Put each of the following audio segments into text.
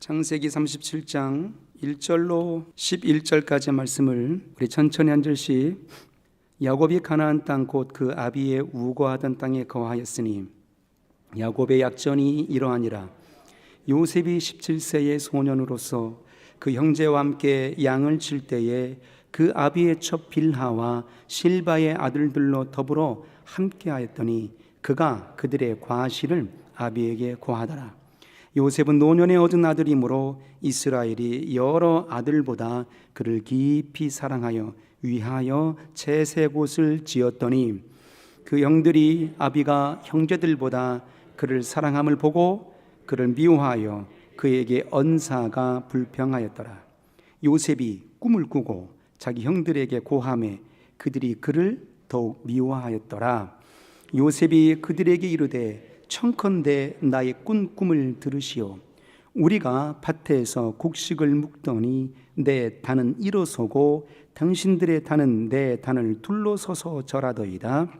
창세기 37장 1절로 11절까지 말씀을 우리 천천히 한 절씩. 야곱이 가나안 땅 곧 그 아비의 우거하던 땅에 거하였으니 야곱의 약전이 이러하니라. 요셉이 17세의 소년으로서 그 형제와 함께 양을 칠 때에 그 아비의 첩 빌하와 실바의 아들들로 더불어 함께하였더니 그가 그들의 과실을 아비에게 고하더라. 요셉은 노년에 얻은 아들이므로 이스라엘이 여러 아들보다 그를 깊이 사랑하여 위하여 채색옷을 지었더니 그 형들이 아비가 형제들보다 그를 사랑함을 보고 그를 미워하여 그에게 언사가 불평하였더라. 요셉이 꿈을 꾸고 자기 형들에게 고하매 그들이 그를 더욱 미워하였더라. 요셉이 그들에게 이르되 청컨대 나의 꾼 꿈을 들으시오. 우리가 밭에서 곡식을 묵더니 내 단은 일어서고 당신들의 단은 내 단을 둘러서서 절하더이다.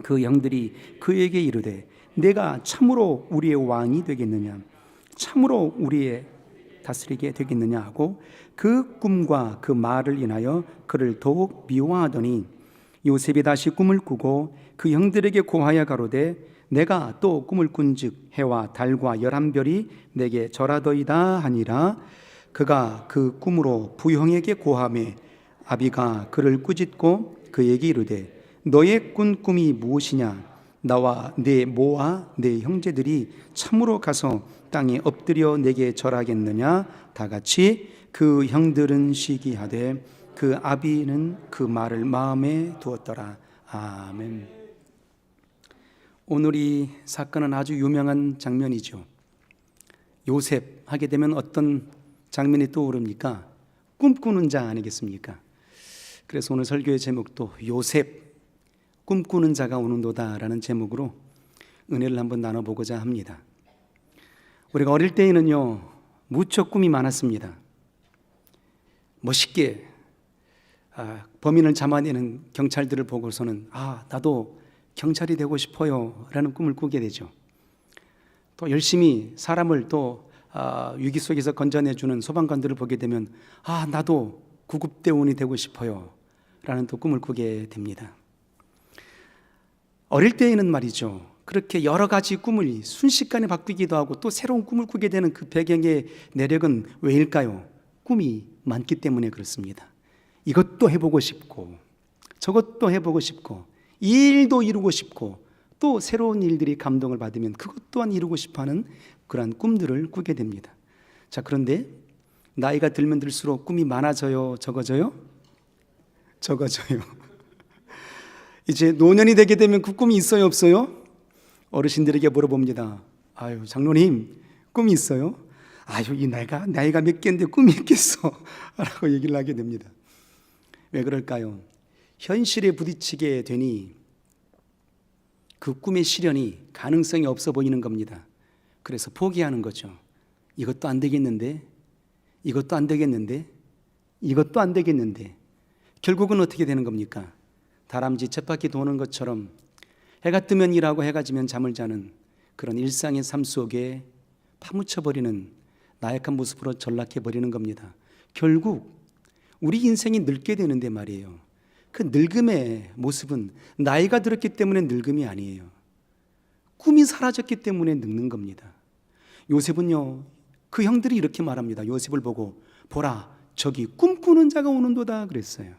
그 형들이 그에게 이르되 내가 참으로 우리의 왕이 되겠느냐, 참으로 우리의 다스리게 되겠느냐 하고 그 꿈과 그 말을 인하여 그를 더욱 미워하더니 요셉이 다시 꿈을 꾸고 그 형들에게 고하여 가로되 내가 또 꿈을 꾼즉 해와 달과 11별이 내게 절하더이다 하니라. 그가 그 꿈으로 부형에게 고하매 아비가 그를 꾸짖고 그에게 이르되 너의 꾼 꿈이 무엇이냐? 나와 내 모와 내 형제들이 참으로 가서 땅에 엎드려 내게 절하겠느냐? 다같이 그 형들은 시기하되 그 아비는 그 말을 마음에 두었더라. 아멘. 오늘 이 사건은 아주 유명한 장면이죠. 요셉 하게 되면 어떤 장면이 떠오릅니까? 꿈꾸는 자 아니겠습니까? 그래서 오늘 설교의 제목도 요셉 꿈꾸는 자가 오는도다 라는 제목으로 은혜를 한번 나눠보고자 합니다. 우리가 어릴 때에는요 무척 꿈이 많았습니다. 멋있게 범인을 잡아내는 경찰들을 보고서는 나도 경찰이 되고 싶어요 라는 꿈을 꾸게 되죠. 또 열심히 사람을 또 위기 속에서 건져내주는 소방관들을 보게 되면 나도 구급대원이 되고 싶어요 라는 또 꿈을 꾸게 됩니다. 어릴 때에는 말이죠, 그렇게 여러 가지 꿈을 순식간에 바뀌기도 하고 또 새로운 꿈을 꾸게 되는 그 배경의 내력은 왜일까요? 꿈이 많기 때문에 그렇습니다. 이것도 해보고 싶고 저것도 해보고 싶고 이 일도 이루고 싶고 또 새로운 일들이 감동을 받으면 그것 또한 이루고 싶어하는 그러한 꿈들을 꾸게 됩니다. 자, 그런데 나이가 들면 들수록 꿈이 많아져요? 적어져요? 적어져요. 이제 노년이 되게 되면 그 꿈이 있어요? 없어요? 어르신들에게 물어봅니다. 장로님 꿈이 있어요? 이 나이가 몇 개인데 꿈이 있겠어 라고 얘기를 하게 됩니다. 왜 그럴까요? 현실에 부딪히게 되니 그 꿈의 실현이 가능성이 없어 보이는 겁니다. 그래서 포기하는 거죠. 이것도 안 되겠는데, 이것도 안 되겠는데, 이것도 안 되겠는데. 결국은 어떻게 되는 겁니까? 다람쥐 쳇바퀴 도는 것처럼 해가 뜨면 일하고 해가 지면 잠을 자는 그런 일상의 삶 속에 파묻혀버리는 나약한 모습으로 전락해버리는 겁니다. 결국 우리 인생이 늙게 되는데 말이에요, 그 늙음의 모습은 나이가 들었기 때문에 늙음이 아니에요. 꿈이 사라졌기 때문에 늙는 겁니다. 요셉은요, 그 형들이 이렇게 말합니다. 요셉을 보고 보라, 저기 꿈꾸는 자가 오는도다 그랬어요.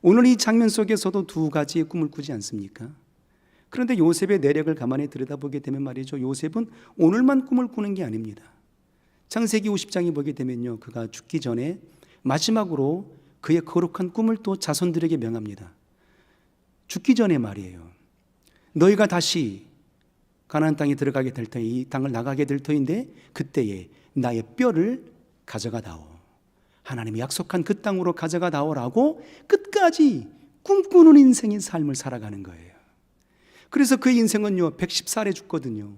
오늘 이 장면 속에서도 두 가지의 꿈을 꾸지 않습니까? 그런데 요셉의 내력을 가만히 들여다보게 되면 말이죠, 요셉은 오늘만 꿈을 꾸는 게 아닙니다. 창세기 50장에 보게 되면요, 그가 죽기 전에 마지막으로 그의 거룩한 꿈을 또 자손들에게 명합니다. 죽기 전에 말이에요, 너희가 다시 가나안 땅에 들어가게 될 터에 이 땅을 나가게 될 터인데 그때에 나의 뼈를 가져가 다오. 하나님이 약속한 그 땅으로 가져가 다오라고 끝까지 꿈꾸는 인생의 삶을 살아가는 거예요. 그래서 그의 인생은요 110살에 죽거든요.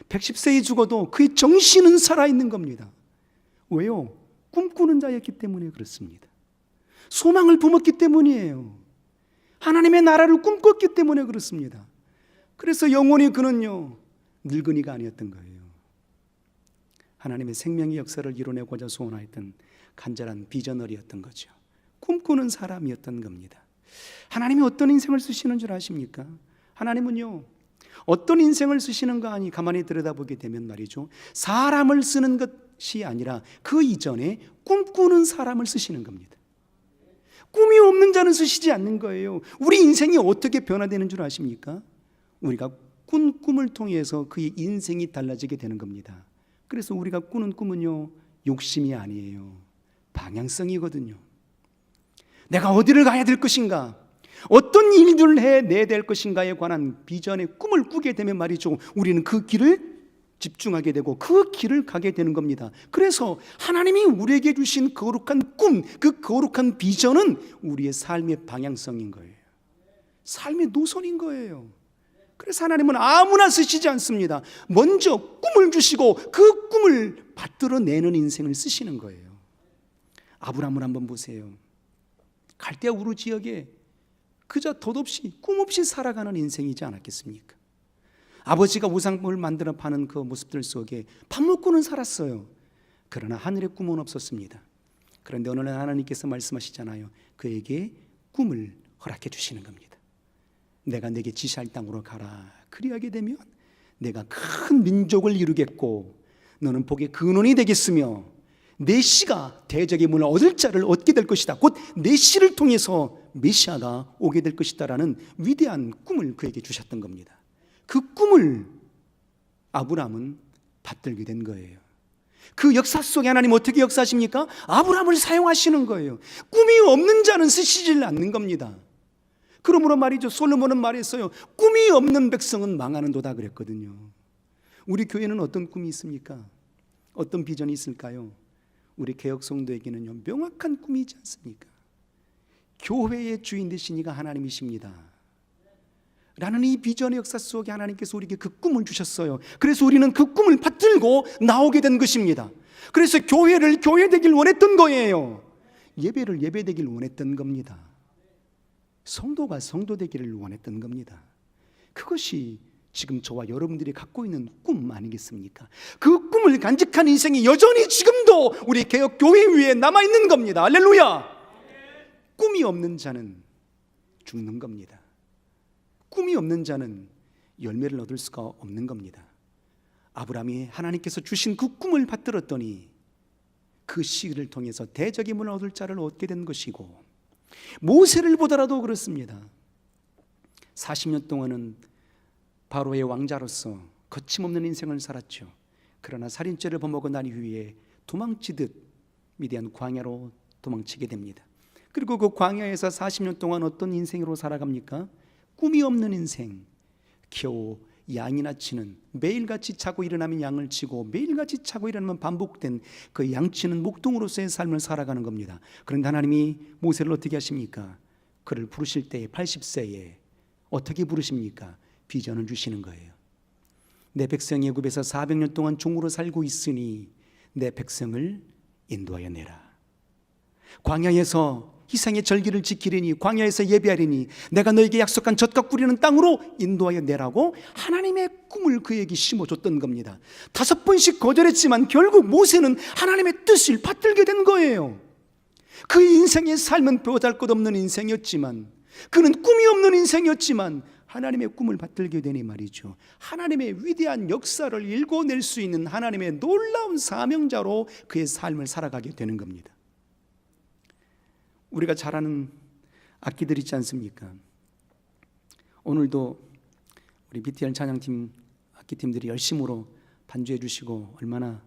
110세에 죽어도 그의 정신은 살아있는 겁니다. 왜요? 꿈꾸는 자였기 때문에 그렇습니다. 소망을 품었기 때문이에요. 하나님의 나라를 꿈꿨기 때문에 그렇습니다. 그래서 영원히 그는요 늙은이가 아니었던 거예요. 하나님의 생명의 역사를 이뤄내고자 소원하였던 간절한 비전너리였던 거죠. 꿈꾸는 사람이었던 겁니다. 하나님이 어떤 인생을 쓰시는 줄 아십니까? 하나님은요, 어떤 인생을 쓰시는가 하니 가만히 들여다보게 되면 말이죠, 사람을 쓰는 것이 아니라 그 이전에 꿈꾸는 사람을 쓰시는 겁니다. 꿈이 없는 자는 쓰시지 않는 거예요. 우리 인생이 어떻게 변화되는 줄 아십니까? 우리가 꾼 꿈을 통해서 그의 인생이 달라지게 되는 겁니다. 그래서 우리가 꾸는 꿈은요, 욕심이 아니에요. 방향성이거든요. 내가 어디를 가야 될 것인가, 어떤 일들을 해내야 될 것인가에 관한 비전의 꿈을 꾸게 되면 말이죠, 우리는 그 길을 집중하게 되고 그 길을 가게 되는 겁니다. 그래서 하나님이 우리에게 주신 거룩한 꿈, 그 거룩한 비전은 우리의 삶의 방향성인 거예요. 삶의 노선인 거예요. 그래서 하나님은 아무나 쓰시지 않습니다. 먼저 꿈을 주시고 그 꿈을 받들어내는 인생을 쓰시는 거예요. 아브라함을 한번 보세요. 갈대아 우르 지역에 그저 덧없이 꿈없이 살아가는 인생이지 않았겠습니까? 아버지가 우상을 만들어 파는 그 모습들 속에 밥 먹고는 살았어요. 그러나 하늘의 꿈은 없었습니다. 그런데 어느 날 하나님께서 말씀하시잖아요. 그에게 꿈을 허락해 주시는 겁니다. 내가 내게 지시할 땅으로 가라. 그리하게 되면 내가 큰 민족을 이루겠고 너는 복의 근원이 되겠으며 내 씨가 대적의 문을 얻을 자를 얻게 될 것이다. 곧 내 씨를 통해서 메시아가 오게 될 것이다 라는 위대한 꿈을 그에게 주셨던 겁니다. 그 꿈을 아브라함은 받들게 된 거예요. 그 역사 속에 하나님 어떻게 역사하십니까? 아브라함을 사용하시는 거예요. 꿈이 없는 자는 쓰시질 않는 겁니다. 그러므로 말이죠, 솔로몬은 말했어요. 꿈이 없는 백성은 망하는도다 그랬거든요. 우리 교회는 어떤 꿈이 있습니까? 어떤 비전이 있을까요? 우리 개혁성도에게는요, 명확한 꿈이 있지 않습니까? 교회의 주인 되신 이가 하나님이십니다 라는 이 비전의 역사 속에 하나님께서 우리에게 그 꿈을 주셨어요. 그래서 우리는 그 꿈을 받들고 나오게 된 것입니다. 그래서 교회를 교회 되길 원했던 거예요. 예배를 예배 되길 원했던 겁니다. 성도가 성도 되기를 원했던 겁니다. 그것이 지금 저와 여러분들이 갖고 있는 꿈 아니겠습니까? 그 꿈을 간직한 인생이 여전히 지금도 우리 개혁 교회 위에 남아있는 겁니다. 할렐루야! 꿈이 없는 자는 죽는 겁니다. 꿈이 없는 자는 열매를 얻을 수가 없는 겁니다. 아브라함이 하나님께서 주신 그 꿈을 받들었더니 그 시기를 통해서 대적의 문을 얻을 자를 얻게 된 것이고, 모세를 보더라도 그렇습니다. 40년 동안은 바로의 왕자로서 거침없는 인생을 살았죠. 그러나 살인죄를 범하고 난 이후에 도망치듯 미디안 광야로 도망치게 됩니다. 그리고 그 광야에서 40년 동안 어떤 인생으로 살아갑니까? 꿈이 없는 인생, 겨우 양이나 치는, 매일같이 자고 일어나면 양을 치고 매일같이 자고 일어나면 반복된 그 양치는 목동으로서의 삶을 살아가는 겁니다. 그런데 하나님이 모세를 어떻게 하십니까? 그를 부르실 때에 80세에 어떻게 부르십니까? 비전을 주시는 거예요. 내 백성이 애굽에서 400년 동안 종으로 살고 있으니 내 백성을 인도하여 내라. 광야에서 희생의 절기를 지키리니, 광야에서 예배하리니 내가 너에게 약속한 젖과 꿀이는 땅으로 인도하여 내라고 하나님의 꿈을 그에게 심어줬던 겁니다. 5번씩 거절했지만 결국 모세는 하나님의 뜻을 받들게 된 거예요. 그 인생의 삶은 보잘것없는 인생이었지만, 그는 꿈이 없는 인생이었지만 하나님의 꿈을 받들게 되니 말이죠, 하나님의 위대한 역사를 일궈낼 수 있는 하나님의 놀라운 사명자로 그의 삶을 살아가게 되는 겁니다. 우리가 잘 아는 악기들 있지 않습니까? 오늘도 우리 BTR 찬양팀 악기팀들이 열심으로 반주해 주시고 얼마나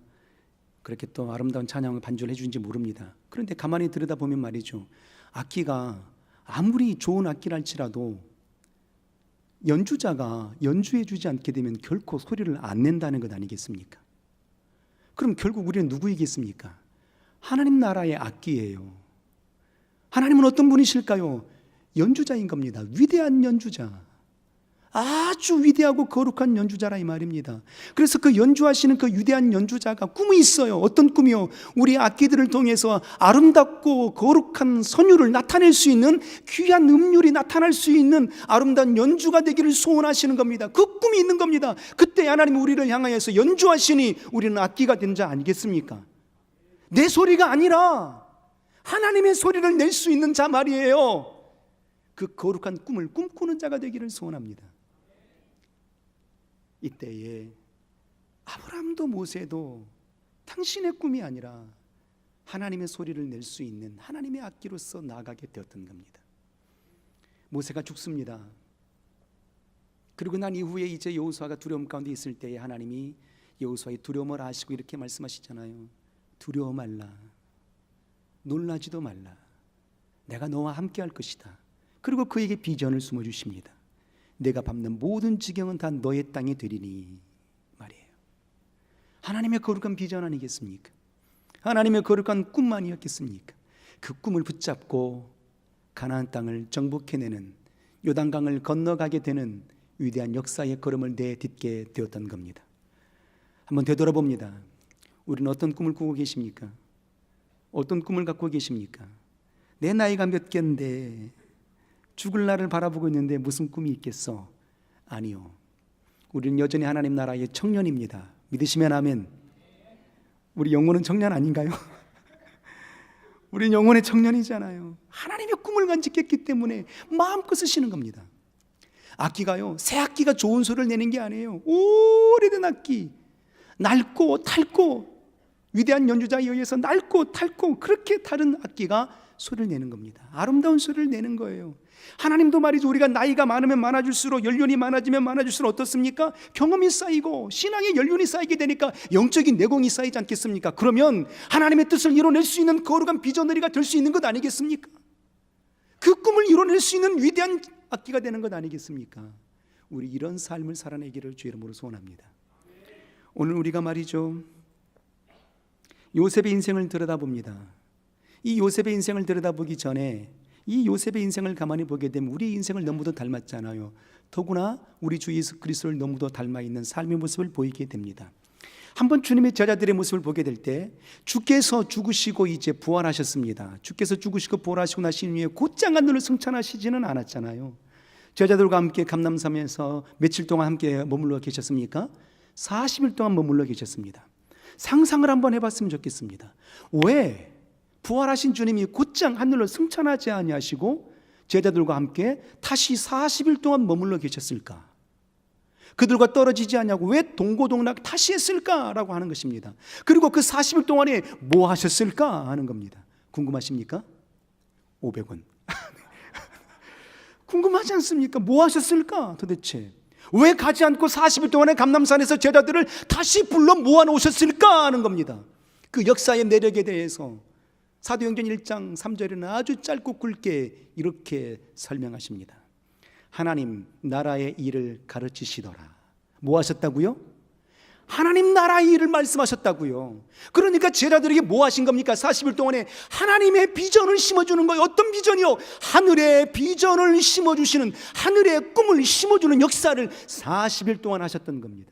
그렇게 또 아름다운 찬양을 반주를 해주는지 모릅니다. 그런데 가만히 들여다보면 말이죠, 악기가 아무리 좋은 악기랄지라도 연주자가 연주해 주지 않게 되면 결코 소리를 안 낸다는 것 아니겠습니까? 그럼 결국 우리는 누구이겠습니까? 하나님 나라의 악기예요. 하나님은 어떤 분이실까요? 연주자인 겁니다. 위대한 연주자. 아주 위대하고 거룩한 연주자라 이 말입니다. 그래서 그 연주하시는 그 위대한 연주자가 꿈이 있어요. 어떤 꿈이요? 우리 악기들을 통해서 아름답고 거룩한 선율을 나타낼 수 있는, 귀한 음률이 나타날 수 있는 아름다운 연주가 되기를 소원하시는 겁니다. 그 꿈이 있는 겁니다. 그때 하나님이 우리를 향하여서 연주하시니 우리는 악기가 된 자 아니겠습니까? 내 소리가 아니라 하나님의 소리를 낼 수 있는 자 말이에요. 그 거룩한 꿈을 꿈꾸는 자가 되기를 소원합니다. 이때에 아브라함도 모세도 당신의 꿈이 아니라 하나님의 소리를 낼 수 있는 하나님의 악기로서 나아가게 되었던 겁니다. 모세가 죽습니다. 그리고 난 이후에 이제 여호수아가 두려움 가운데 있을 때에 하나님이 여호수아의 두려움을 아시고 이렇게 말씀하시잖아요. 두려워 말라, 놀라지도 말라, 내가 너와 함께 할 것이다. 그리고 그에게 비전을 숨어주십니다. 내가 밟는 모든 지경은 다 너의 땅이 되리니 말이에요. 하나님의 거룩한 비전 아니겠습니까? 하나님의 거룩한 꿈 아니었겠습니까? 그 꿈을 붙잡고 가나안 땅을 정복해내는, 요단강을 건너가게 되는 위대한 역사의 걸음을 내딛게 되었던 겁니다. 한번 되돌아봅니다. 우리는 어떤 꿈을 꾸고 계십니까? 어떤 꿈을 갖고 계십니까? 내 나이가 몇 개인데 죽을 날을 바라보고 있는데 무슨 꿈이 있겠어? 아니요, 우리는 여전히 하나님 나라의 청년입니다. 믿으시면 아멘. 우리 영혼은 청년 아닌가요? 우린 영혼의 청년이잖아요. 하나님의 꿈을 간직했기 때문에 마음껏 쓰시는 겁니다. 악기가요, 새 악기가 좋은 소리를 내는 게 아니에요. 오래된 악기, 낡고 닳고 위대한 연주자에 의해서 낡고 닳고 그렇게 다른 악기가 소리를 내는 겁니다. 아름다운 소리를 내는 거예요. 하나님도 말이죠, 우리가 나이가 많으면 많아질수록, 연륜이 많아지면 많아질수록 어떻습니까? 경험이 쌓이고 신앙의 연륜이 쌓이게 되니까 영적인 내공이 쌓이지 않겠습니까? 그러면 하나님의 뜻을 이뤄낼 수 있는 거룩한 비전너리가 될 수 있는 것 아니겠습니까? 그 꿈을 이뤄낼 수 있는 위대한 악기가 되는 것 아니겠습니까? 우리 이런 삶을 살아내기를 주의 이름으로 소원합니다. 오늘 우리가 말이죠, 요셉의 인생을 들여다봅니다. 이 요셉의 인생을 들여다보기 전에 이 요셉의 인생을 가만히 보게 되면 우리 인생을 너무도 닮았잖아요. 더구나 우리 주 예수 그리스도를 너무도 닮아 있는 삶의 모습을 보이게 됩니다. 한번 주님의 제자들의 모습을 보게 될 때, 주께서 죽으시고 이제 부활하셨습니다. 주께서 죽으시고 부활하시고 나신 후에 곧장 하늘을 승천하시지는 않았잖아요. 제자들과 함께 감람산에서 며칠 동안 함께 머물러 계셨습니까? 40일 동안 머물러 계셨습니다. 상상을 한번 해봤으면 좋겠습니다. 왜 부활하신 주님이 곧장 하늘로 승천하지 아니하시고 제자들과 함께 다시 40일 동안 머물러 계셨을까? 그들과 떨어지지 않냐고 왜 동고동락 다시 했을까라고 하는 것입니다. 그리고 그 40일 동안에 뭐 하셨을까 하는 겁니다. 궁금하십니까? 500원. 궁금하지 않습니까? 뭐 하셨을까 도대체? 왜 가지 않고 40일 동안에 감람산에서 제자들을 다시 불러 모아놓으셨을까 하는 겁니다. 그 역사의 내력에 대해서 사도행전 1장 3절에는 아주 짧고 굵게 이렇게 설명하십니다. 하나님 나라의 일을 가르치시더라. 뭐 하셨다고요? 하나님 나라의 일을 말씀하셨다고요. 그러니까 제자들에게 뭐 하신 겁니까? 40일 동안에 하나님의 비전을 심어주는 거예요. 어떤 비전이요? 하늘의 비전을 심어주시는, 하늘의 꿈을 심어주는 역사를 40일 동안 하셨던 겁니다.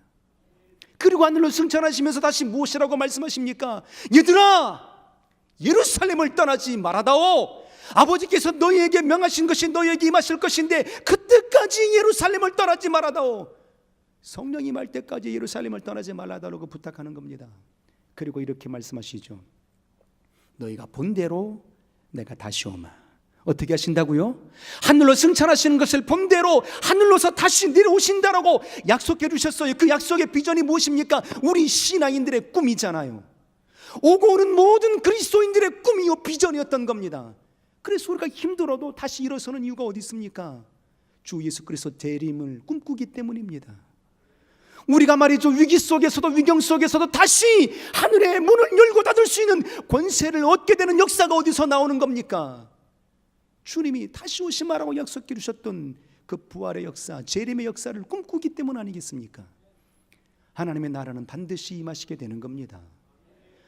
그리고 하늘로 승천하시면서 다시 무엇이라고 말씀하십니까? 얘들아, 예루살렘을 떠나지 말아다오. 아버지께서 너희에게 명하신 것이 너희에게 임하실 것인데 그때까지 예루살렘을 떠나지 말아다오. 성령이 임할 때까지 예루살렘을 떠나지 말아다라고 부탁하는 겁니다. 그리고 이렇게 말씀하시죠. 너희가 본대로 내가 다시 오마. 어떻게 하신다고요? 하늘로 승천하시는 것을 본대로 하늘로서 다시 내려오신다라고 약속해 주셨어요. 그 약속의 비전이 무엇입니까? 우리 신앙인들의 꿈이잖아요. 오고 오는 모든 그리스도인들의 꿈이요 비전이었던 겁니다. 그래서 우리가 힘들어도 다시 일어서는 이유가 어디 있습니까? 주 예수 그리스도 재림을 꿈꾸기 때문입니다. 우리가 말이죠, 위기 속에서도 위경 속에서도 다시 하늘의 문을 열고 닫을 수 있는 권세를 얻게 되는 역사가 어디서 나오는 겁니까? 주님이 다시 오시마라고 약속해 주셨던 그 부활의 역사, 재림의 역사를 꿈꾸기 때문 아니겠습니까? 하나님의 나라는 반드시 임하시게 되는 겁니다.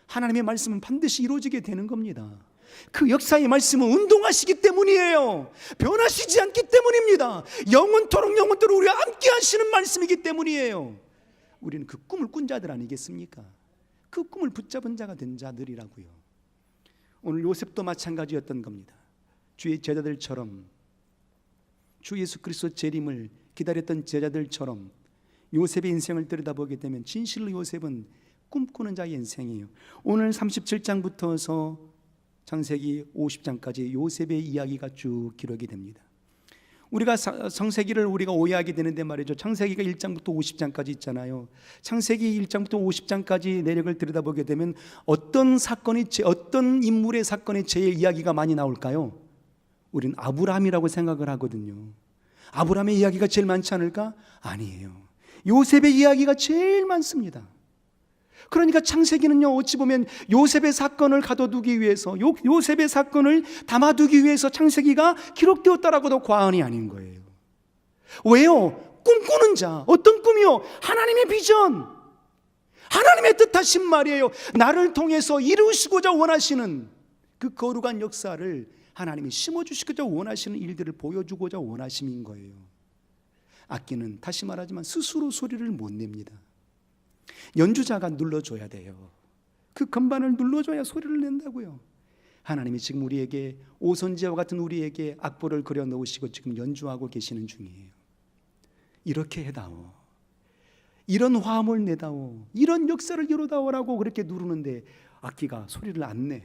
하나님의 말씀은 반드시 이루어지게 되는 겁니다. 그 역사의 말씀은 운동하시기 때문이에요. 변하시지 않기 때문입니다. 영원토록 우리와 함께 하시는 말씀이기 때문이에요. 우리는 그 꿈을 꾼 자들 아니겠습니까? 그 꿈을 붙잡은 자가 된 자들이라고요. 오늘 요셉도 마찬가지였던 겁니다. 주의 제자들처럼, 주 예수 그리스도 재림을 기다렸던 제자들처럼 요셉의 인생을 들여다보게 되면 진실로 요셉은 꿈꾸는 자의 인생이에요. 오늘 37장부터서 창세기 50장까지 요셉의 이야기가 쭉 기록이 됩니다. 우리가 창세기를 우리가 오해하게 되는데 말이죠. 창세기가 1장부터 50장까지 있잖아요. 창세기 1장부터 50장까지 내력을 들여다보게 되면 어떤 사건이, 어떤 인물의 사건이 제일 이야기가 많이 나올까요? 우리는 아브라함이라고 생각을 하거든요. 아브라함의 이야기가 제일 많지 않을까? 아니에요. 요셉의 이야기가 제일 많습니다. 그러니까 창세기는요, 어찌 보면 요셉의 사건을 가둬두기 위해서, 요셉의 사건을 담아두기 위해서 창세기가 기록되었다라고도 과언이 아닌 거예요. 왜요? 꿈꾸는 자. 어떤 꿈이요? 하나님의 비전, 하나님의 뜻하신 말이에요. 나를 통해서 이루시고자 원하시는 그 거룩한 역사를 하나님이 심어주시고자 원하시는 일들을 보여주고자 원하심인 거예요. 악기는 다시 말하지만 스스로 소리를 못 냅니다. 연주자가 눌러줘야 돼요. 그 건반을 눌러줘야 소리를 낸다고요. 하나님이 지금 우리에게, 오선지와 같은 우리에게 악보를 그려 놓으시고 지금 연주하고 계시는 중이에요. 이렇게 해다오, 이런 화음을 내다오, 이런 역사를 이루다오라고 그렇게 누르는데 악기가 소리를 안 내.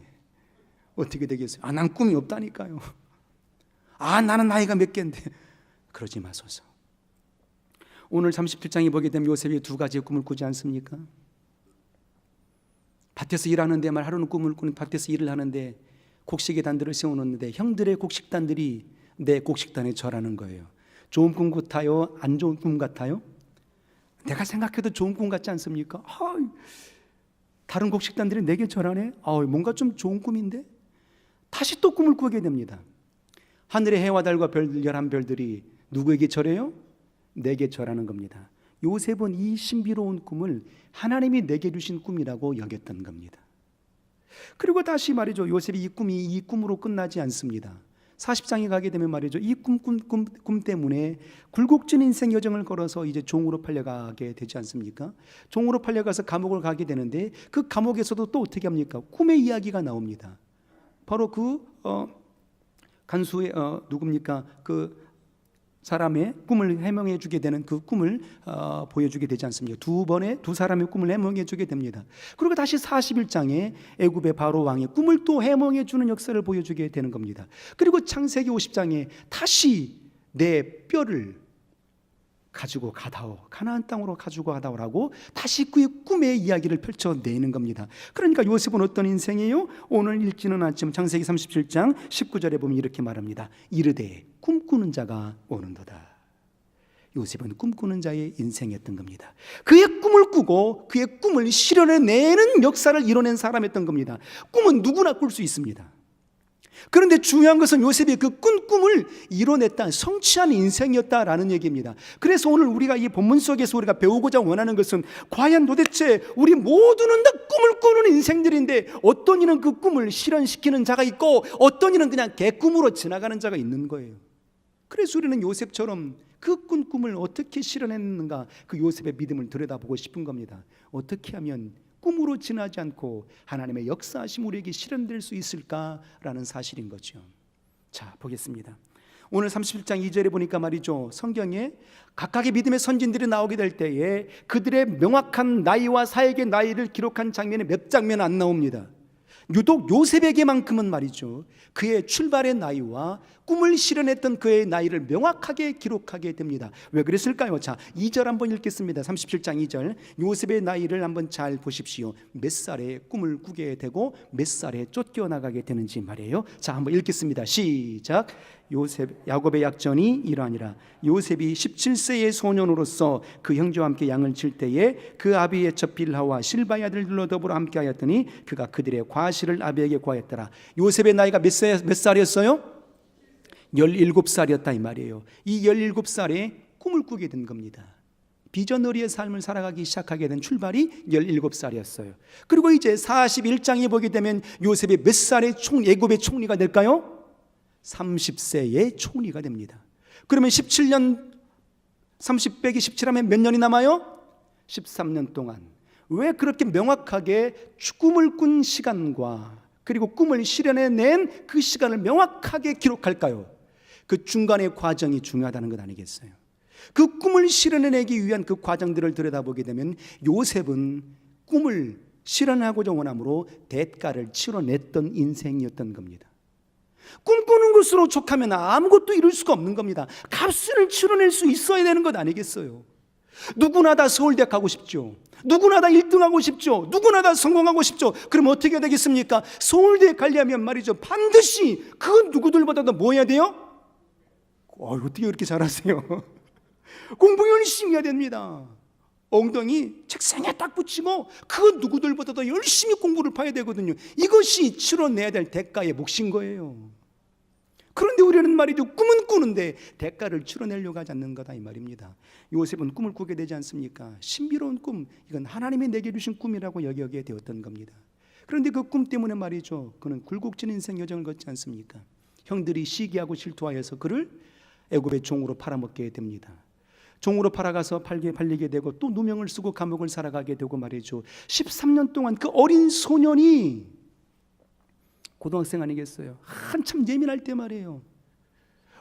어떻게 되겠어요? 난 꿈이 없다니까요. 나는 나이가 몇 개인데. 그러지 마소서. 오늘 37장에 보게 되면 요셉이 두 가지의 꿈을 꾸지 않습니까? 밭에서 일하는데 하루는 꿈을 꾸는, 밭에서 일을 하는데 곡식의 단들을 세워놓는데 형들의 곡식단들이 내 곡식단에 절하는 거예요. 좋은 꿈 같아요? 안 좋은 꿈 같아요? 내가 생각해도 좋은 꿈 같지 않습니까? 다른 곡식단들이 내게 절하네? 뭔가 좀 좋은 꿈인데? 다시 또 꿈을 꾸게 됩니다. 하늘의 해와 달과 별 11별들이 누구에게 절해요? 내게 절하는 겁니다. 요셉은 이 신비로운 꿈을 하나님이 내게 주신 꿈이라고 여겼던 겁니다. 그리고 다시 말이죠, 요셉이 이 꿈으로 끝나지 않습니다. 40장에 가게 되면 말이죠, 이 꿈 때문에 굴곡진 인생 여정을 걸어서 이제 종으로 팔려가게 되지 않습니까? 종으로 팔려가서 감옥을 가게 되는데 그 감옥에서도 또 어떻게 합니까? 꿈의 이야기가 나옵니다. 바로 그 간수의 누굽니까? 그 사람의 꿈을 해명해 주게 되는 그 꿈을 보여주게 되지 않습니까? 두 사람의 꿈을 해명해 주게 됩니다. 그리고 다시 41장에 애굽의 바로 왕의 꿈을 또 해명해 주는 역사를 보여주게 되는 겁니다. 그리고 창세기 50장에 다시 내 뼈를 가지고 가다오, 가나안 땅으로 가지고 가다오라고 다시 그의 꿈의 이야기를 펼쳐내는 겁니다. 그러니까 요셉은 어떤 인생이에요? 오늘 읽지는 않지만 창세기 37장 19절에 보면 이렇게 말합니다. 이르되 꿈꾸는 자가 오는도다. 요셉은 꿈꾸는 자의 인생이었던 겁니다. 그의 꿈을 꾸고 그의 꿈을 실현해내는 역사를 이뤄낸 사람이었던 겁니다. 꿈은 누구나 꿀 수 있습니다. 그런데 중요한 것은 요셉이 그 꾼 꿈을 이뤄냈다, 성취한 인생이었다라는 얘기입니다. 그래서 오늘 우리가 이 본문 속에서 우리가 배우고자 원하는 것은 과연 도대체 우리 모두는 다 꿈을 꾸는 인생들인데 어떤 이는 그 꿈을 실현시키는 자가 있고 어떤 이는 그냥 개꿈으로 지나가는 자가 있는 거예요. 그래서 우리는 요셉처럼 그 꾼 꿈을 어떻게 실현했는가, 그 요셉의 믿음을 들여다보고 싶은 겁니다. 어떻게 하면 꿈으로 지나지 않고 하나님의 역사하심 우리에게 실현될 수 있을까라는 사실인 거죠. 자, 보겠습니다. 오늘 37장 2절에 보니까 말이죠, 성경에 각각의 믿음의 선진들이 나오게 될 때에 그들의 명확한 나이와 사역의 나이를 기록한 장면이 몇 장면 안 나옵니다. 유독 요셉에게만큼은 말이죠, 그의 출발의 나이와 꿈을 실현했던 그의 나이를 명확하게 기록하게 됩니다. 왜 그랬을까요? 자, 2절 한번 읽겠습니다. 37장 2절. 요셉의 나이를 한번 잘 보십시오. 몇 살에 꿈을 꾸게 되고 몇 살에 쫓겨나가게 되는지 말이에요. 자, 한번 읽겠습니다. 시작. 야곱의 약전이 이러하니라. 요셉이 17세의 소년으로서 그 형제와 함께 양을 칠 때에 그 아비의 첫 빌하와 실바의 아들들로 더불어 함께 하였더니 그가 그들의 과실을 아비에게 구하였더라. 요셉의 나이가 몇 살이었어요? 17살이었다 이 말이에요. 이 17살에 꿈을 꾸게 된 겁니다. 비전어리의 삶을 살아가기 시작하게 된 출발이 17살이었어요. 그리고 이제 41장에 보게 되면 요셉이 몇 살에 애굽의 총리가 될까요? 30세의 총리가 됩니다. 그러면 17년 30 빼기 17하면 몇 년이 남아요? 13년 동안. 왜 그렇게 명확하게 꿈을 꾼 시간과 그리고 꿈을 실현해낸 그 시간을 명확하게 기록할까요? 그 중간의 과정이 중요하다는 것 아니겠어요? 그 꿈을 실현해내기 위한 그 과정들을 들여다보게 되면 요셉은 꿈을 실현하고자 원함으로 대가를 치러냈던 인생이었던 겁니다. 꿈꾸는 것으로 족하면 아무것도 이룰 수가 없는 겁니다. 값을 치러낼 수 있어야 되는 것 아니겠어요? 누구나 다 서울대 가고 싶죠. 누구나 다 1등하고 싶죠. 누구나 다 성공하고 싶죠. 그럼 어떻게 되겠습니까? 서울대에 가려면 말이죠, 반드시 그 누구들보다도 뭐 해야 돼요? 어떻게 이렇게 잘하세요? 공부 열심히 해야 됩니다. 엉덩이 책상에 딱 붙이고 그 누구들보다도 열심히 공부를 봐야 되거든요. 이것이 치러내야 될 대가의 몫인 거예요. 그런데 우리는 말이죠, 꿈은 꾸는데 대가를 치러내려고 하지 않는 거다 이 말입니다. 요셉은 꿈을 꾸게 되지 않습니까? 신비로운 꿈, 이건 하나님이 내게 주신 꿈이라고 여기게 되었던 겁니다. 그런데 그 꿈 때문에 말이죠, 그는 굴곡진 인생 여정을 걷지 않습니까? 형들이 시기하고 질투하여서 그를 애굽의 종으로 팔아먹게 됩니다. 종으로 팔아가서 팔리게 되고 또 누명을 쓰고 감옥을 살아가게 되고 말이죠. 13년 동안 그 어린 소년이 고등학생 아니겠어요? 한참 예민할 때 말이에요.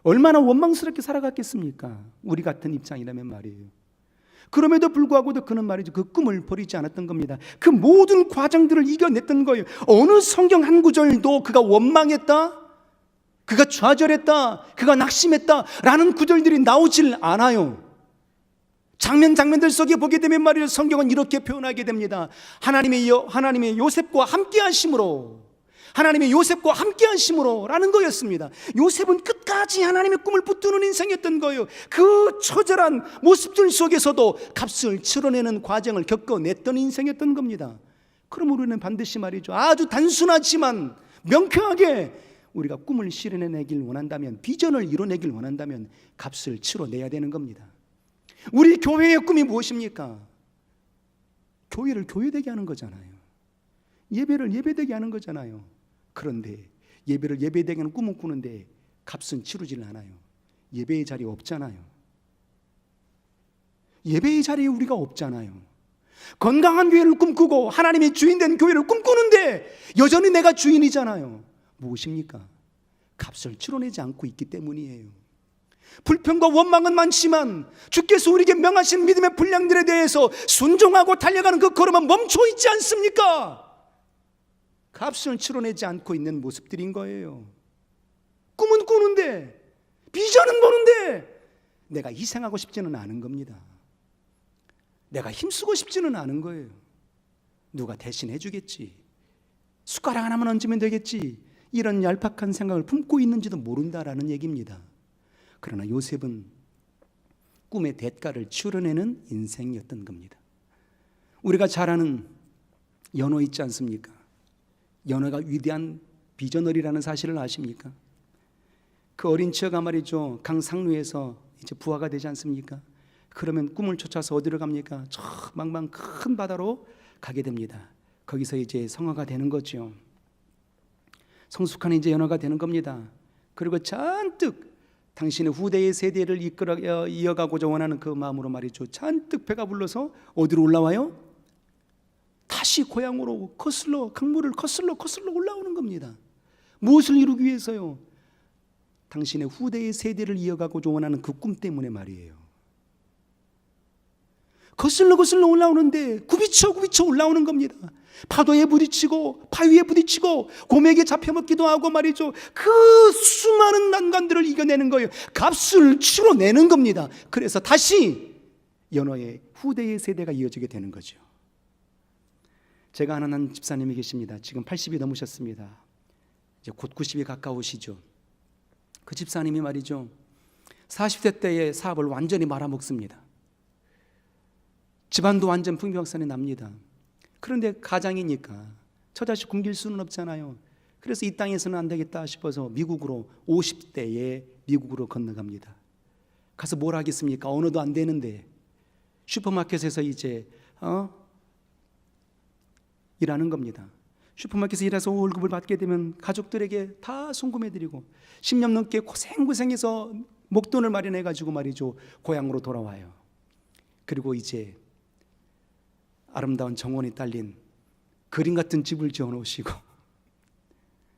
얼마나 원망스럽게 살아갔겠습니까? 우리 같은 입장이라면 말이에요. 그럼에도 불구하고도 그는 말이죠, 그 꿈을 버리지 않았던 겁니다. 그 모든 과정들을 이겨냈던 거예요. 어느 성경 한 구절도 그가 원망했다, 그가 좌절했다, 그가 낙심했다 라는 구절들이 나오질 않아요. 장면들 속에 보게 되면 말이죠, 성경은 이렇게 표현하게 됩니다. 하나님의 요셉과 함께 하심으로, 하나님의 요셉과 함께 하심으로 라는 거였습니다. 요셉은 끝까지 하나님의 꿈을 붙드는 인생이었던 거예요. 그 처절한 모습들 속에서도 값을 치러내는 과정을 겪어냈던 인생이었던 겁니다. 그럼 우리는 반드시 말이죠, 아주 단순하지만 명쾌하게 우리가 꿈을 실현해내길 원한다면, 비전을 이뤄내길 원한다면 값을 치러내야 되는 겁니다. 우리 교회의 꿈이 무엇입니까? 교회를 교회되게 하는 거잖아요. 예배를 예배되게 하는 거잖아요. 그런데 예배를 예배되게 하는 꿈은 꾸는데 값은 치르질 않아요. 예배의 자리 없잖아요. 예배의 자리에 우리가 없잖아요. 건강한 교회를 꿈꾸고 하나님의 주인된 교회를 꿈꾸는데 여전히 내가 주인이잖아요. 무엇입니까? 값을 치러내지 않고 있기 때문이에요. 불평과 원망은 많지만 주께서 우리에게 명하신 믿음의 분량들에 대해서 순종하고 달려가는 그 걸음은 멈춰 있지 않습니까? 값을 치러내지 않고 있는 모습들인 거예요. 꿈은 꾸는데, 비전은 보는데 내가 희생하고 싶지는 않은 겁니다. 내가 힘쓰고 싶지는 않은 거예요. 누가 대신 해주겠지, 숟가락 하나만 얹으면 되겠지, 이런 얄팍한 생각을 품고 있는지도 모른다라는 얘기입니다. 그러나 요셉은 꿈의 대가를 치러내는 인생이었던 겁니다. 우리가 잘 아는 연호 있지 않습니까? 연호가 위대한 비전어리라는 사실을 아십니까? 그 어린 처가 말이죠, 강상루에서 이제 부하가 되지 않습니까? 그러면 꿈을 쫓아서 어디로 갑니까? 저 망망 큰 바다로 가게 됩니다. 거기서 이제 성화가 되는 거죠. 성숙한 이제 연호가 되는 겁니다. 그리고 잔뜩 당신의 후대의 세대를 이어가고자 원하는 그 마음으로 말이죠, 잔뜩 배가 불러서 어디로 올라와요? 다시 고향으로 강물을 거슬러 올라오는 겁니다. 무엇을 이루기 위해서요? 당신의 후대의 세대를 이어가고자 원하는 그 꿈 때문에 말이에요. 거슬러 올라오는데 굽이쳐 올라오는 겁니다. 파도에 부딪히고 바위에 부딪히고 곰에게 잡혀먹기도 하고 말이죠, 그 수많은 난관들을 이겨내는 거예요. 값을 치러내는 겁니다. 그래서 다시 연호의 후대의 세대가 이어지게 되는 거죠. 제가 아는 한 집사님이 계십니다. 지금 80이 넘으셨습니다. 이제 곧 90이 가까우시죠. 그 집사님이 말이죠, 40대 때의 사업을 완전히 말아먹습니다. 집안도 완전 풍비박산이 납니다. 그런데 가장이니까 처자식 굶길 수는 없잖아요. 그래서 이 땅에서는 안 되겠다 싶어서 미국으로 50대에 미국으로 건너갑니다. 가서 뭘 하겠습니까? 언어도 안 되는데 슈퍼마켓에서 이제 일하는 겁니다. 슈퍼마켓에서 일해서 월급을 받게 되면 가족들에게 다 송금해드리고 10년 넘게 고생해서 목돈을 마련해가지고 말이죠, 고향으로 돌아와요. 그리고 이제 아름다운 정원이 딸린 그림 같은 집을 지어놓으시고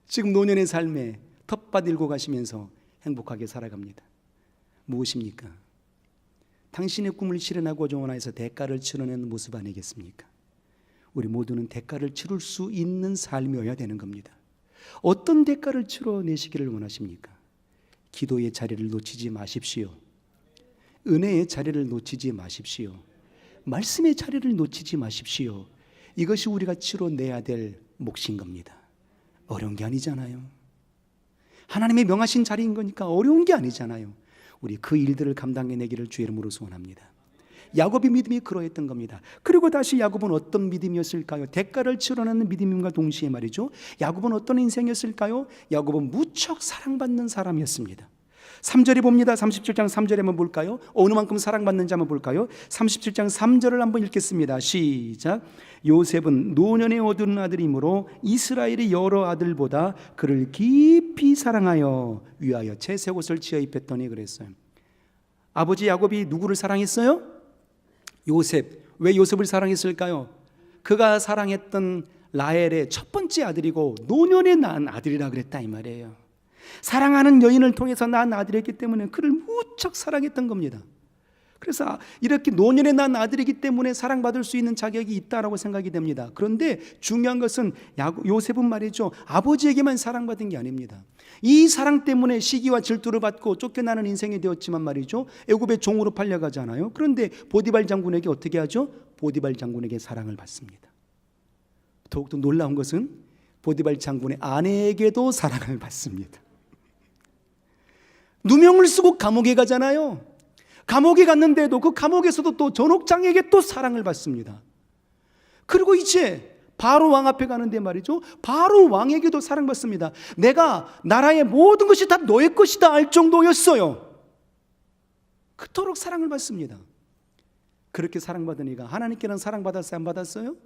지금 노년의 삶에 텃밭 일고 가시면서 행복하게 살아갑니다. 무엇입니까? 당신의 꿈을 실현하고자 원해서 대가를 치러내는 모습 아니겠습니까? 우리 모두는 대가를 치를 수 있는 삶이어야 되는 겁니다. 어떤 대가를 치러내시기를 원하십니까? 기도의 자리를 놓치지 마십시오. 은혜의 자리를 놓치지 마십시오. 말씀의 자리를 놓치지 마십시오. 이것이 우리가 치러내야 될 몫인 겁니다. 어려운 게 아니잖아요. 하나님의 명하신 자리인 거니까 어려운 게 아니잖아요. 우리 그 일들을 감당해내기를 주의 이름으로 소원합니다. 야곱의 믿음이 그러했던 겁니다. 그리고 다시 야곱은 어떤 믿음이었을까요? 대가를 치러내는 믿음과 동시에 말이죠, 야곱은 어떤 인생이었을까요? 야곱은 무척 사랑받는 사람이었습니다. 3절에 봅니다. 37장 3절에 한번 볼까요? 어느 만큼 사랑받는지 한번 볼까요? 37장 3절을 한번 읽겠습니다. 시작. 요셉은 노년에 얻은 아들이므로 이스라엘의 여러 아들보다 그를 깊이 사랑하여 위하여 채색 옷을 지어 입혔더니 그랬어요. 아버지 야곱이 누구를 사랑했어요? 요셉. 왜 요셉을 사랑했을까요? 그가 사랑했던 라헬의 첫 번째 아들이고 노년에 낳은 아들이라 그랬다 이 말이에요. 사랑하는 여인을 통해서 낳은 아들이었기 때문에 그를 무척 사랑했던 겁니다. 그래서 이렇게 노년에 낳은 아들이기 때문에 사랑받을 수 있는 자격이 있다라고 생각이 됩니다. 그런데 중요한 것은 요셉은 말이죠, 아버지에게만 사랑받은 게 아닙니다. 이 사랑 때문에 시기와 질투를 받고 쫓겨나는 인생이 되었지만 말이죠, 애굽의 종으로 팔려가잖아요. 그런데 보디발 장군에게 어떻게 하죠? 보디발 장군에게 사랑을 받습니다. 더욱더 놀라운 것은 보디발 장군의 아내에게도 사랑을 받습니다. 누명을 쓰고 감옥에 가잖아요. 감옥에 갔는데도 그 감옥에서도 또 전옥장에게 또 사랑을 받습니다. 그리고 이제 바로 왕 앞에 가는데 말이죠, 바로 왕에게도 사랑받습니다. 내가 나라의 모든 것이 다 너의 것이다 할 정도였어요. 그토록 사랑을 받습니다. 그렇게 사랑받으니까 하나님께는 사랑받았어요? 안 받았어요?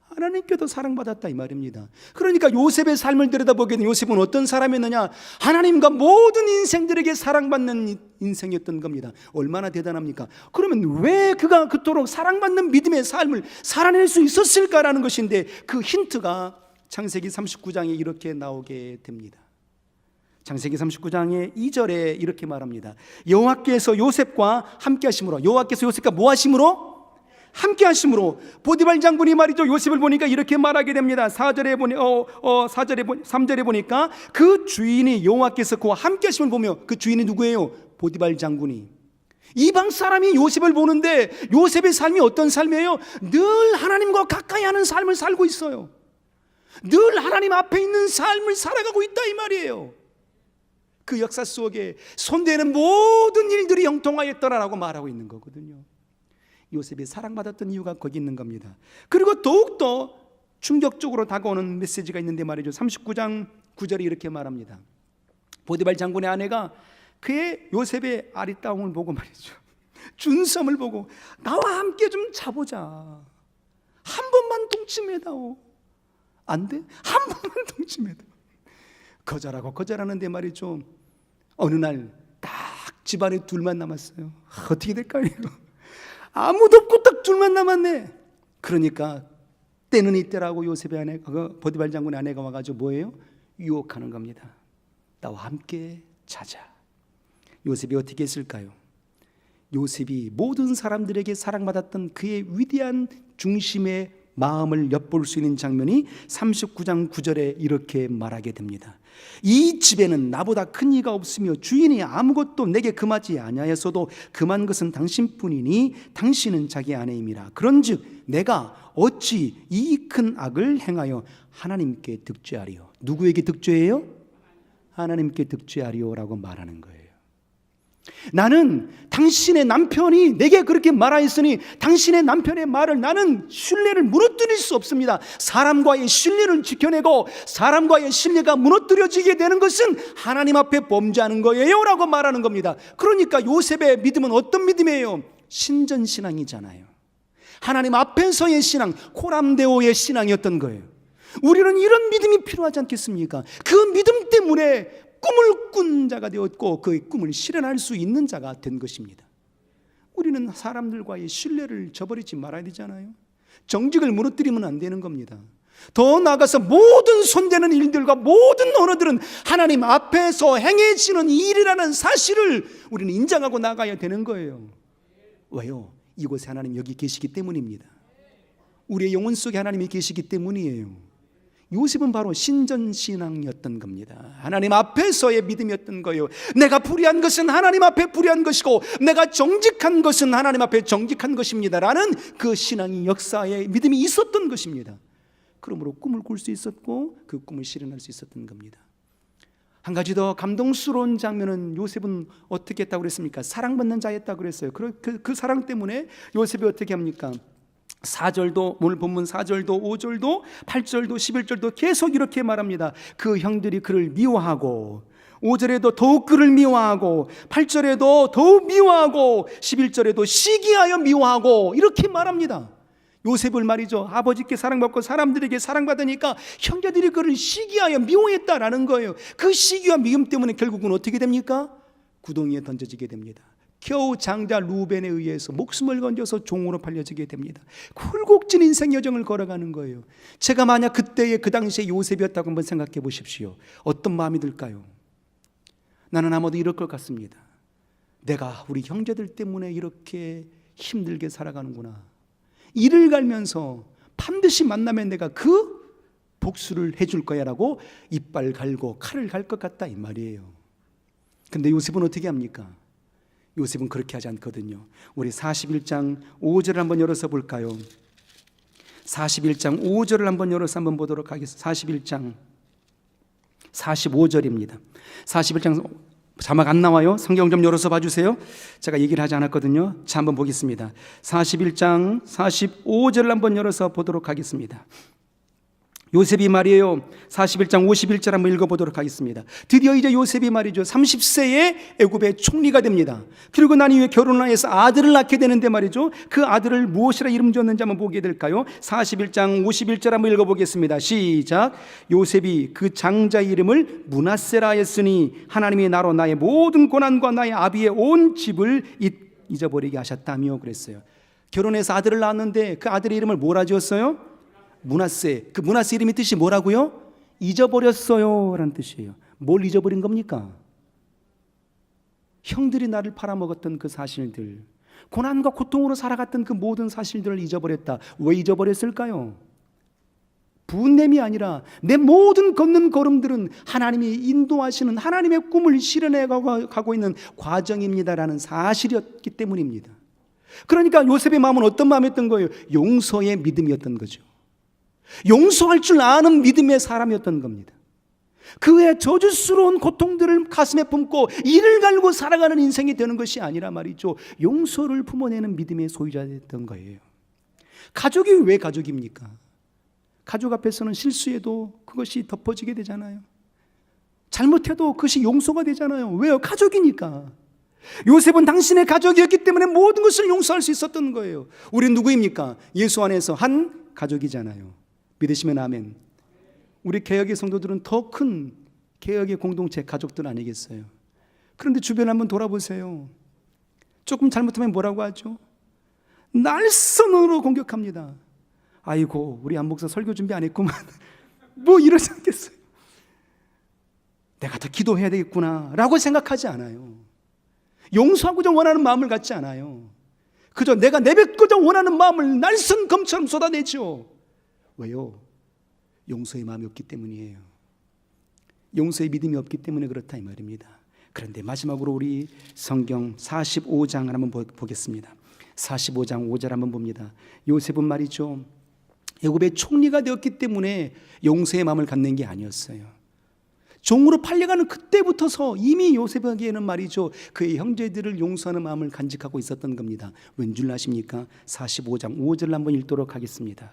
하나님께도 사랑받았다 이 말입니다. 그러니까 요셉의 삶을 들여다보게 되면 요셉은 어떤 사람이었느냐? 하나님과 모든 인생들에게 사랑받는 인생이었던 겁니다. 얼마나 대단합니까? 그러면 왜 그가 그토록 사랑받는 믿음의 삶을 살아낼 수 있었을까라는 것인데, 그 힌트가 창세기 39장에 이렇게 나오게 됩니다. 창세기 39장의 2절에 이렇게 말합니다. 여호와께서 요셉과 함께 하심으로, 여호와께서 요셉과 뭐 하심으로? 함께 하심으로. 보디발 장군이 말이죠, 요셉을 보니까 이렇게 말하게 됩니다. 3절에 보니까 그 주인이 여호와께서 그와 함께 하심을 보며, 그 주인이 누구예요? 보디발 장군이. 이방 사람이 요셉을 보는데 요셉의 삶이 어떤 삶이에요? 늘 하나님과 가까이 하는 삶을 살고 있어요. 늘 하나님 앞에 있는 삶을 살아가고 있다 이 말이에요. 그 역사 속에 손대는 모든 일들이 형통하였더라라고 말하고 있는 거거든요. 요셉이 사랑받았던 이유가 거기 있는 겁니다. 그리고 더욱더 충격적으로 다가오는 메시지가 있는데 말이죠, 39장 9절에 이렇게 말합니다. 보디발 장군의 아내가 그의 요셉의 아리따움을 보고 말이죠, 준섬을 보고 나와 함께 좀 자보자, 한 번만 동침해다오. 안 돼? 한 번만 동침해다오. 거절하는데 말이죠, 어느 날 딱 집안에 둘만 남았어요. 어떻게 될까요? 아무도 없고 딱 둘만 남았네. 그러니까 때는 이때라고 요셉의 아내, 보디발 장군의 아내가 와가지고 뭐예요? 유혹하는 겁니다. 나와 함께 자자. 요셉이 어떻게 했을까요? 요셉이 모든 사람들에게 사랑받았던 그의 위대한 중심의 마음을 엿볼 수 있는 장면이 39장 9절에 이렇게 말하게 됩니다. 이 집에는 나보다 큰 이가 없으며 주인이 아무것도 내게 금하지 아니하였어도 금한 것은 당신뿐이니 당신은 자기 아내임이라. 그런즉 내가 어찌 이 큰 악을 행하여 하나님께 득죄하리요? 누구에게 득죄해요? 하나님께 득죄하리요라고 말하는 거예요. 나는 당신의 남편이 내게 그렇게 말하였으니 당신의 남편의 말을 나는 신뢰를 무너뜨릴 수 없습니다. 사람과의 신뢰를 지켜내고 사람과의 신뢰가 무너뜨려지게 되는 것은 하나님 앞에 범죄하는 거예요 라고 말하는 겁니다. 그러니까 요셉의 믿음은 어떤 믿음이에요? 신전신앙이잖아요. 하나님 앞에서의 신앙, 코람데오의 신앙이었던 거예요. 우리는 이런 믿음이 필요하지 않겠습니까? 그 믿음 때문에 꿈을 꾼 자가 되었고 그 꿈을 실현할 수 있는 자가 된 것입니다. 우리는 사람들과의 신뢰를 저버리지 말아야 되잖아요. 정직을 무너뜨리면 안 되는 겁니다. 더 나아가서 모든 손대는 일들과 모든 언어들은 하나님 앞에서 행해지는 일이라는 사실을 우리는 인정하고 나가야 되는 거예요. 왜요? 이곳에 하나님 여기 계시기 때문입니다. 우리의 영혼 속에 하나님이 계시기 때문이에요. 요셉은 바로 신전신앙이었던 겁니다. 하나님 앞에서의 믿음이었던 거예요. 내가 불의한 것은 하나님 앞에 불의한 것이고 내가 정직한 것은 하나님 앞에 정직한 것입니다 라는 그 신앙의 역사에 믿음이 있었던 것입니다. 그러므로 꿈을 꿀 수 있었고 그 꿈을 실현할 수 있었던 겁니다. 한 가지 더 감동스러운 장면은 요셉은 어떻게 했다고 그랬습니까? 사랑받는 자였다고 그랬어요. 그 사랑 때문에 요셉이 어떻게 합니까? 4절도, 오늘 본문 4절도 5절도 8절도 11절도 계속 이렇게 말합니다. 그 형들이 그를 미워하고 5절에도 더욱 그를 미워하고 8절에도 더욱 미워하고 11절에도 시기하여 미워하고 이렇게 말합니다. 요셉을 말이죠, 아버지께 사랑받고 사람들에게 사랑받으니까 형제들이 그를 시기하여 미워했다라는 거예요. 그 시기와 미움 때문에 결국은 어떻게 됩니까? 구덩이에 던져지게 됩니다. 겨우 장자 루벤에 의해서 목숨을 건져서 종으로 팔려지게 됩니다. 굴곡진 인생 여정을 걸어가는 거예요. 제가 만약 그때의 그 당시에 요셉이었다고 한번 생각해 보십시오. 어떤 마음이 들까요? 나는 아마도 이럴 것 같습니다. 내가 우리 형제들 때문에 이렇게 힘들게 살아가는구나. 이를 갈면서 반드시 만나면 내가 그 복수를 해줄 거야 라고 이빨 갈고 칼을 갈 것 같다 이 말이에요. 근데 요셉은 어떻게 합니까? 요셉은 그렇게 하지 않거든요. 우리 41장 5절을 한번 열어서 볼까요? 41장 5절을 한번 열어서 한번 보도록 하겠습니다. 41장 45절입니다. 41장 자막 안 나와요? 성경 좀 열어서 봐주세요. 제가 얘기를 하지 않았거든요. 자, 한번 보겠습니다. 41장 45절을 한번 열어서 보도록 하겠습니다. 요셉이 말이에요. 41장 51절 한번 읽어보도록 하겠습니다. 드디어 이제 요셉이 말이죠, 30세에 애굽의 총리가 됩니다. 그리고 난 이후에 결혼을 해서 아들을 낳게 되는데 말이죠, 그 아들을 무엇이라 이름 지었는지 한번 보게 될까요? 41장 51절 한번 읽어보겠습니다. 시작. 요셉이 그 장자 이름을 므낫세라 했으니 하나님이 나로 나의 모든 고난과 나의 아비의 온 집을 잊어버리게 하셨다며 그랬어요. 결혼해서 아들을 낳았는데 그 아들의 이름을 뭐라 지었어요? 므낫세. 그 므낫세 이름의 뜻이 뭐라고요? 잊어버렸어요 라는 뜻이에요. 뭘 잊어버린 겁니까? 형들이 나를 팔아먹었던 그 사실들, 고난과 고통으로 살아갔던 그 모든 사실들을 잊어버렸다. 왜 잊어버렸을까요? 분냄이 아니라 내 모든 걷는 걸음들은 하나님이 인도하시는 하나님의 꿈을 실현해 가고 있는 과정입니다라는 사실이었기 때문입니다. 그러니까 요셉의 마음은 어떤 마음이었던 거예요? 용서의 믿음이었던 거죠. 용서할 줄 아는 믿음의 사람이었던 겁니다. 그의 저주스러운 고통들을 가슴에 품고 이를 갈고 살아가는 인생이 되는 것이 아니라 말이죠, 용서를 품어내는 믿음의 소유자였던 거예요. 가족이 왜 가족입니까? 가족 앞에서는 실수해도 그것이 덮어지게 되잖아요. 잘못해도 그것이 용서가 되잖아요. 왜요? 가족이니까. 요셉은 당신의 가족이었기 때문에 모든 것을 용서할 수 있었던 거예요. 우리는 누구입니까? 예수 안에서 한 가족이잖아요. 믿으시면 아멘. 우리 개혁의 성도들은 더 큰 개혁의 공동체, 가족들 아니겠어요? 그런데 주변 한번 돌아보세요. 조금 잘못하면 뭐라고 하죠? 날선으로 공격합니다. 아이고, 우리 안 목사 설교 준비 안 했구만. 뭐 이러지 않겠어요? 내가 더 기도해야 되겠구나 라고 생각하지 않아요. 용서하고자 원하는 마음을 갖지 않아요. 그저 내가 내뱉고자 원하는 마음을 날선 검처럼 쏟아내죠. 왜요? 용서의 마음이 없기 때문이에요. 용서의 믿음이 없기 때문에 그렇다 이 말입니다. 그런데 마지막으로 우리 성경 45장을 한번 보겠습니다. 45장 5절 한번 봅니다. 요셉은 말이죠, 애굽의 총리가 되었기 때문에 용서의 마음을 갖는 게 아니었어요. 종으로 팔려가는 그때부터서 이미 요셉에게는 말이죠, 그의 형제들을 용서하는 마음을 간직하고 있었던 겁니다. 왠 줄 아십니까? 45장 5절을 한번 읽도록 하겠습니다.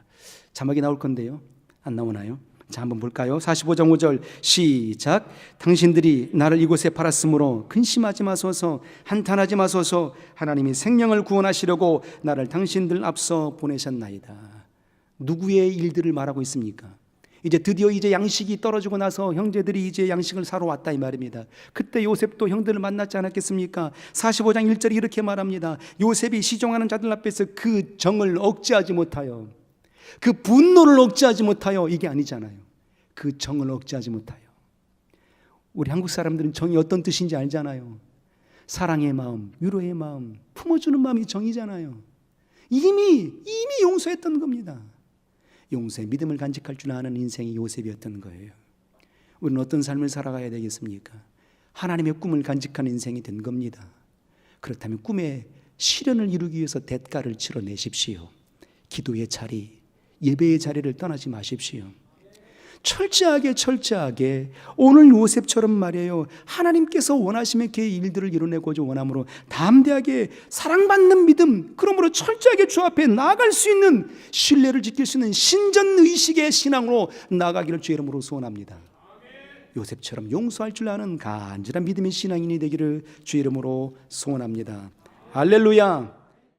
자막이 나올 건데요, 안 나오나요? 자, 한번 볼까요? 45장 5절 시작. 당신들이 나를 이곳에 팔았으므로 근심하지 마소서, 한탄하지 마소서. 하나님이 생명을 구원하시려고 나를 당신들 앞서 보내셨나이다. 누구의 일들을 말하고 있습니까? 이제 드디어 양식이 떨어지고 나서 형제들이 이제 양식을 사러 왔다 이 말입니다. 그때 요셉도 형들을 만났지 않았겠습니까? 45장 1절이 이렇게 말합니다. 요셉이 시종하는 자들 앞에서 그 정을 억제하지 못하여, 그 분노를 억제하지 못하여, 이게 아니잖아요. 그 정을 억제하지 못하여. 우리 한국 사람들은 정이 어떤 뜻인지 알잖아요. 사랑의 마음, 위로의 마음, 품어주는 마음이 정이잖아요. 이미 용서했던 겁니다. 용서의 믿음을 간직할 줄 아는 인생이 요셉이었던 거예요. 우리는 어떤 삶을 살아가야 되겠습니까? 하나님의 꿈을 간직한 인생이 된 겁니다. 그렇다면 꿈의 실현을 이루기 위해서 대가를 치러내십시오. 기도의 자리, 예배의 자리를 떠나지 마십시오. 철저하게 오늘 요셉처럼 말이에요, 하나님께서 원하시면 그의 일들을 이뤄내고자 원함으로 담대하게 사랑받는 믿음, 그러므로 철저하게 주 앞에 나아갈 수 있는, 신뢰를 지킬 수 있는 신전의식의 신앙으로 나아가기를 주의 이름으로 소원합니다. 요셉처럼 용서할 줄 아는 간절한 믿음의 신앙인이 되기를 주의 이름으로 소원합니다. 할렐루야.